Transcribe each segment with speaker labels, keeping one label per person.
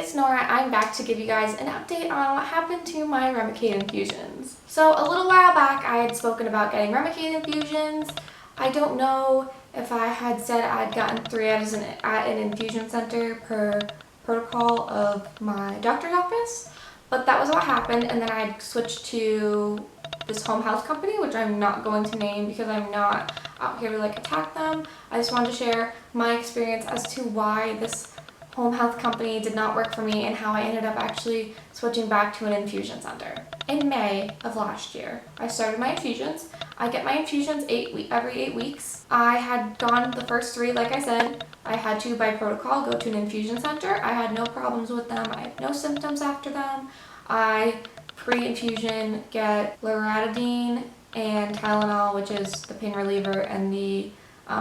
Speaker 1: it's Nora. I'm back to give you guys an update on what happened to my Remicade infusions. So a little while back I had spoken about getting Remicade infusions. I don't know if I had said I'd gotten 3 at an infusion center per protocol of my doctor's office, but that was what happened, and then I switched to this home health company, which I'm not going to name because I'm not out here to attack them. I just wanted to share my experience as to why this home health company did not work for me and how I ended up actually switching back to an infusion center. In May of last year, I started my infusions. I get my infusions every 8 weeks. I had gone the first 3, like I said. I had to, by protocol, go to an infusion center. I had no problems with them. I had no symptoms after them. I, pre-infusion, get loratadine and Tylenol, which is the pain reliever, and the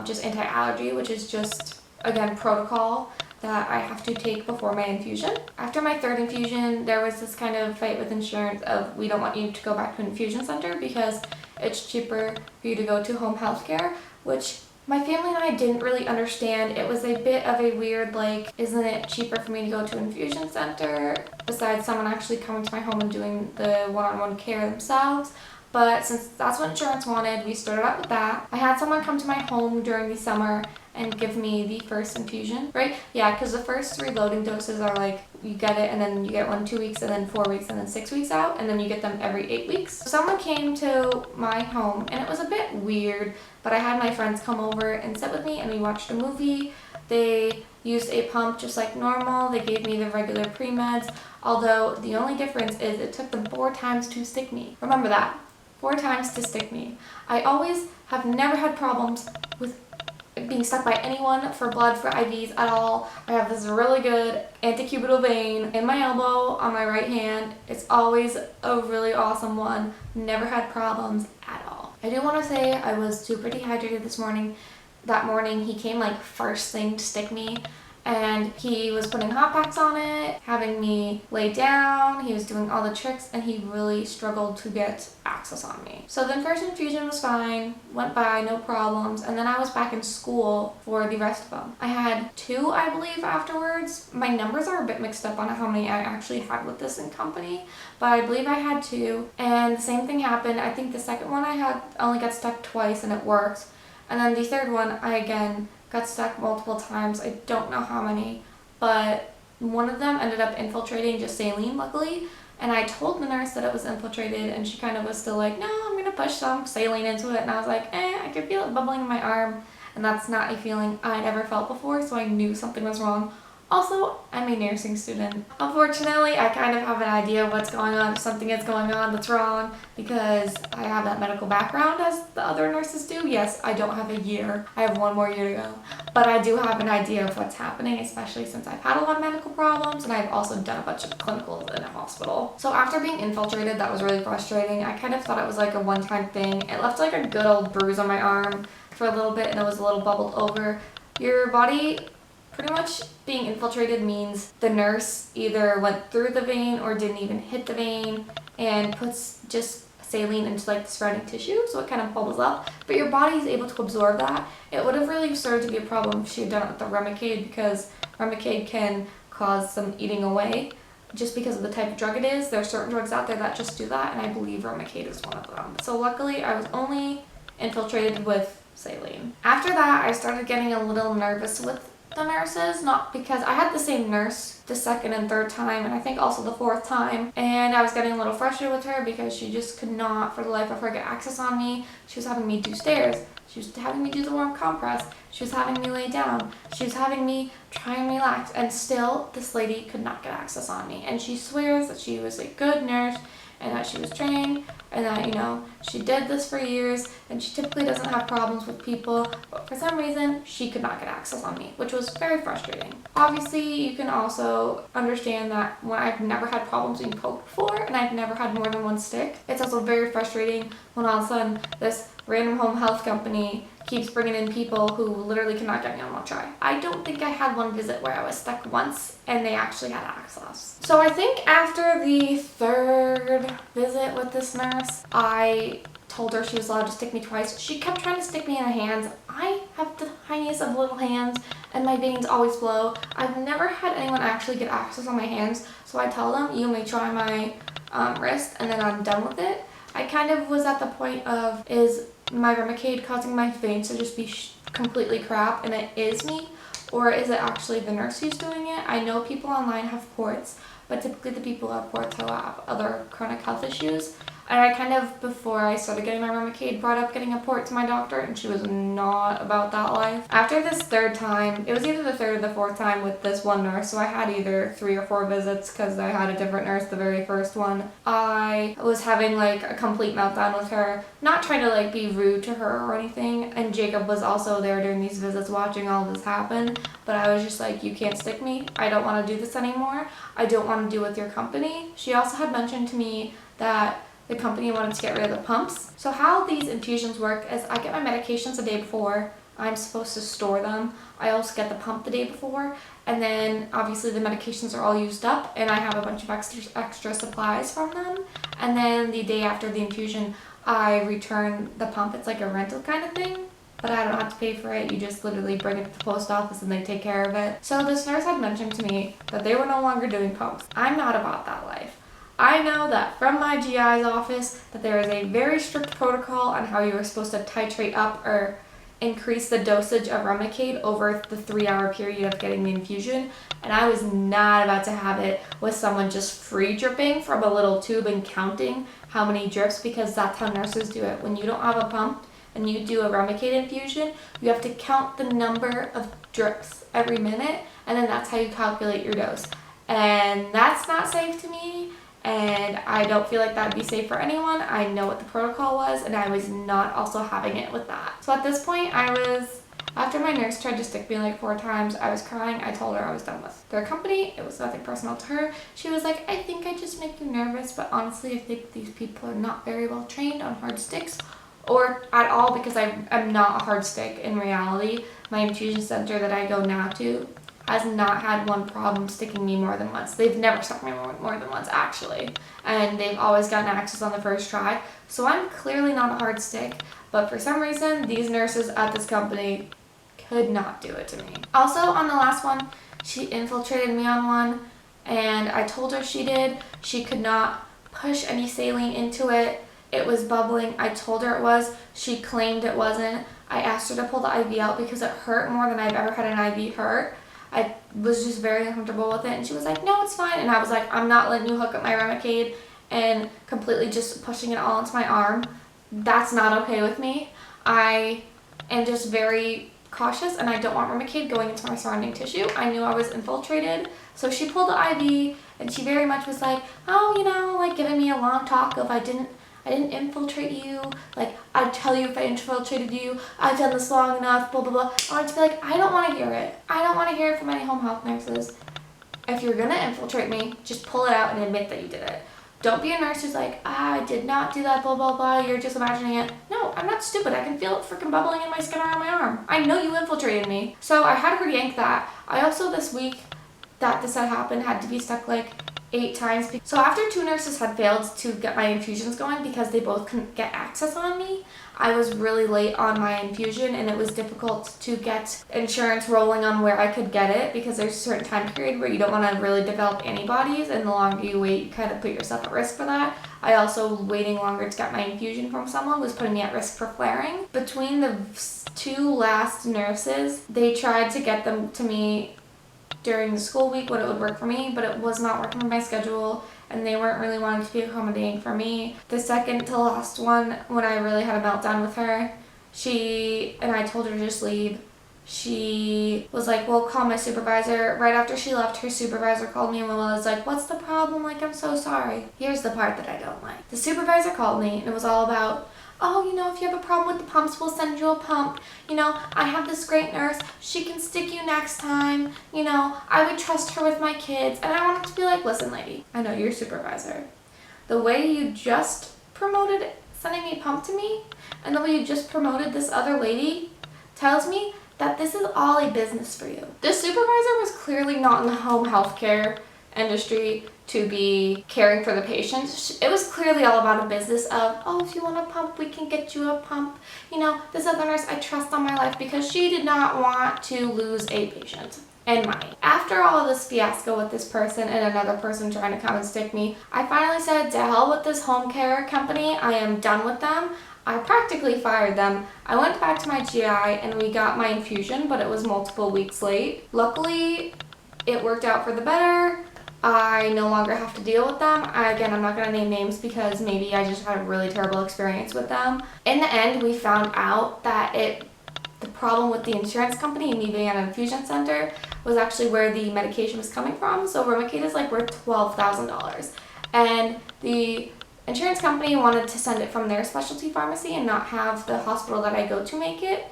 Speaker 1: just anti-allergy, which is just, again, protocol that I have to take before my infusion. After my 3rd infusion, there was this kind of fight with insurance of, we don't want you to go back to an infusion center because it's cheaper for you to go to home health care, which my family and I didn't really understand. It was a bit of a weird, isn't it cheaper for me to go to an infusion center besides someone actually coming to my home and doing the one-on-one care themselves? But since that's what insurance wanted, we started out with that. I had someone come to my home during the summer and give me the first infusion, right? Yeah, because the first 3 loading doses are you get it and then you get 1 2 weeks and then 4 weeks and then 6 weeks out, and then you get them every 8 weeks. Someone came to my home and it was a bit weird, but I had my friends come over and sit with me and we watched a movie. They used a pump just like normal. They gave me the regular pre-meds, although the only difference is it took them 4 times to stick me. Remember that. 4 times to stick me. I always have never had problems with being stuck by anyone for blood, for IVs at all. I have this really good antecubital vein in my elbow on my right hand. It's always a really awesome one. Never had problems at all. I do want to say I was super dehydrated this morning. That morning he came first thing to stick me, and he was putting hot packs on it, having me lay down. He was doing all the tricks, and he really struggled to get access on me. So the first infusion was fine, went by, no problems, and then I was back in school for the rest of them. I had 2, I believe, afterwards. My numbers are a bit mixed up on how many I actually had with this company, but I believe I had 2, and the same thing happened. I think the second one I had only got stuck twice, and it worked, and then the 3rd one, I again got stuck multiple times. I don't know how many, but one of them ended up infiltrating just saline, luckily, and I told the nurse that it was infiltrated, and she kind of was still like, no, I'm gonna push some saline into it, and I was like, I could feel it bubbling in my arm, and that's not a feeling I'd ever felt before, so I knew something was wrong. Also, I'm a nursing student. Unfortunately, I kind of have an idea of what's going on, if something is going on that's wrong, because I have that medical background as the other nurses do. Yes, I don't have a year. I have 1 more year to go. But I do have an idea of what's happening, especially since I've had a lot of medical problems, and I've also done a bunch of clinicals in a hospital. So after being infiltrated, that was really frustrating. I kind of thought it was a one-time thing. It left a good old bruise on my arm for a little bit, and it was a little bubbled over. Your body pretty much being infiltrated means the nurse either went through the vein or didn't even hit the vein and puts just saline into the surrounding tissue, so it kind of bubbles up, but your body is able to absorb that. It would have really started to be a problem if she had done it with the Remicade, because Remicade can cause some eating away just because of the type of drug it is. There are certain drugs out there that just do that, and I believe Remicade is one of them. So luckily I was only infiltrated with saline. After that, I started getting a little nervous with the nurses, not because I had the same nurse the 2nd and 3rd time, and I think also the 4th time, and I was getting a little frustrated with her because she just could not for the life of her get access on me. She was having me do stairs, she was having me do the warm compress, she was having me lay down, she was having me try and relax, and still this lady could not get access on me. And she swears that she was a good nurse and that she was trained and that, she did this for years and she typically doesn't have problems with people, but for some reason she could not get access on me, which was very frustrating. Obviously, you can also understand that when I've never had problems being poked before and I've never had more than 1 stick, it's also very frustrating when all of a sudden this random home health company keeps bringing in people who literally cannot get me on one try. I don't think I had 1 visit where I was stuck once and they actually had access. So I think after the 3rd visit with this nurse, I told her she was allowed to stick me twice. She kept trying to stick me in her hands. I have the tiniest of little hands, and my veins always blow. I've never had anyone actually get access on my hands, so I tell them, you may try my wrist and then I'm done with it. I kind of was at the point of, is my Remicade causing my veins to just be completely crap and it is me, or is it actually the nurse who's doing it? I know people online have ports, but typically the people who have ports who have other chronic health issues. And I kind of, before I started getting my Remicade, brought up getting a port to my doctor, and she was not about that life. After this third time, it was either the third or the fourth time with this one nurse, so I had either 3 or 4 visits because I had a different nurse the very first one. I was having like a complete meltdown with her, not trying to like be rude to her or anything, and Jacob was also there during these visits watching all this happen, but I was just like, you can't stick me. I don't want to do this anymore. I don't want to deal with your company. She also had mentioned to me that the company wanted to get rid of the pumps. So how these infusions work is I get my medications the day before. I'm supposed to store them. I also get the pump the day before, and then obviously the medications are all used up and I have a bunch of extra supplies from them. And then the day after the infusion, I return the pump. It's like a rental kind of thing, but I don't have to pay for it. You just literally bring it to the post office and they take care of it. So this nurse had mentioned to me that they were no longer doing pumps. I'm not about that life. I know that from my GI's office that there is a very strict protocol on how you are supposed to titrate up or increase the dosage of Remicade over the 3-hour period of getting the infusion, and I was not about to have it with someone just free dripping from a little tube and counting how many drips, because that's how nurses do it. When you don't have a pump and you do a Remicade infusion, you have to count the number of drips every minute, and then that's how you calculate your dose. And that's not safe to me. And I don't feel like that would be safe for anyone. I know what the protocol was, and I was not also having it with that. So at this point, after my nurse tried to stick me like 4 times, I was crying. I told her I was done with their company. It was nothing personal to her. She was like, I think I just make you nervous, but honestly, I think these people are not very well trained on hard sticks or at all, because I'm not a hard stick in reality. My infusion center that I go now to has not had one problem sticking me more than once. They've never stuck me more than once, actually. And they've always gotten access on the first try. So I'm clearly not a hard stick, but for some reason, these nurses at this company could not do it to me. Also, on the last one, she infiltrated me on one, and I told her she did. She could not push any saline into it. It was bubbling. I told her it was. She claimed it wasn't. I asked her to pull the IV out because it hurt more than I've ever had an IV hurt. I was just very uncomfortable with it, and she was like, no, it's fine. And I was like, I'm not letting you hook up my Remicade and completely just pushing it all into my arm. That's not okay with me. I am just very cautious, and I don't want Remicade going into my surrounding tissue. I knew I was infiltrated, so she pulled the IV, and she very much was like, oh, you know, like giving me a long talk of I didn't infiltrate you, like I'd tell you if I infiltrated you, I've done this long enough, blah blah blah. I wanted to be like, I don't want to hear it. I don't want to hear it from any home health nurses. If you're gonna infiltrate me, just pull it out and admit that you did it. Don't be a nurse who's like, I did not do that, blah blah blah, you're just imagining it. No, I'm not stupid. I can feel it freaking bubbling in my skin around my arm. I know you infiltrated me. So I had her yank that. I also, this week that this had happened, had to be stuck like 8 times. So after 2 nurses had failed to get my infusions going because they both couldn't get access on me, I was really late on my infusion, and it was difficult to get insurance rolling on where I could get it, because there's a certain time period where you don't want to really develop antibodies, and the longer you wait, you kind of put yourself at risk for that. I also, waiting longer to get my infusion from someone was putting me at risk for flaring. Between the 2 last nurses, they tried to get them to me during the school week when it would work for me, but it was not working for my schedule, and they weren't really wanting to be accommodating for me. The second to last one, when I really had a meltdown with her, and I told her to just leave, she was like, well, call my supervisor. Right after she left, her supervisor called me and was like, what's the problem? Like, I'm so sorry. Here's the part that I don't like. The supervisor called me, and it was all about, oh, you know, if you have a problem with the pumps, we'll send you a pump. You know, I have this great nurse. She can stick you next time. You know, I would trust her with my kids. And I wanted to be like, listen, lady, I know you're a supervisor. The way you just promoted sending a pump to me, and the way you just promoted this other lady, tells me that this is all a business for you. This supervisor was clearly not in the home health care industry to be caring for the patient. It was clearly all about a business of, oh, if you want a pump, we can get you a pump. You know, this other nurse I trust on my life because she did not want to lose a patient and money. After all of this fiasco with this person and another person trying to come and stick me, I finally said, to hell with this home care company. I am done with them. I practically fired them. I went back to my GI and we got my infusion, but it was multiple weeks late. Luckily, it worked out for the better. I no longer have to deal with them. Again, I'm not going to name names because maybe I just had a really terrible experience with them. In the end, we found out that the problem with the insurance company and me being at an infusion center was actually where the medication was coming from. So Remicade is like worth $12,000. And the insurance company wanted to send it from their specialty pharmacy and not have the hospital that I go to make it.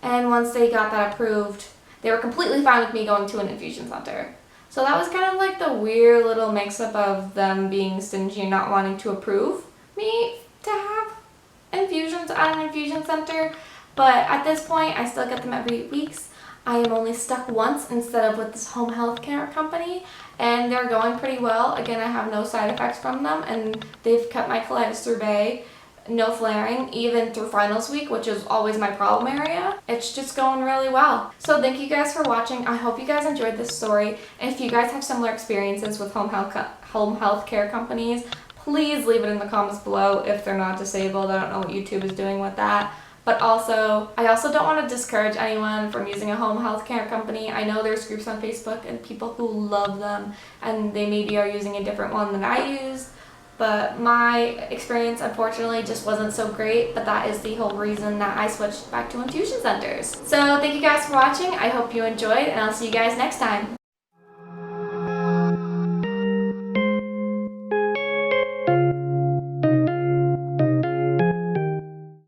Speaker 1: And once they got that approved, they were completely fine with me going to an infusion center. So that was kind of like the weird little mix-up of them being stingy and not wanting to approve me to have infusions at an infusion center. But at this point, I still get them every 8 weeks. I am only stuck once instead of with this home health care company, and they're going pretty well. Again, I have no side effects from them, and they've kept my colitis through bay. No flaring, even through finals week, which is always my problem area. It's just going really well. So thank you guys for watching. I hope you guys enjoyed this story. And if you guys have similar experiences with home health care companies, please leave it in the comments below if they're not disabled. I don't know what YouTube is doing with that. But also, I also don't want to discourage anyone from using a home health care company. I know there's groups on Facebook and people who love them, and they maybe are using a different one than I used. But my experience, unfortunately, just wasn't so great, but that is the whole reason that I switched back to infusion centers. So thank you guys for watching. I hope you enjoyed, and I'll see you guys next time.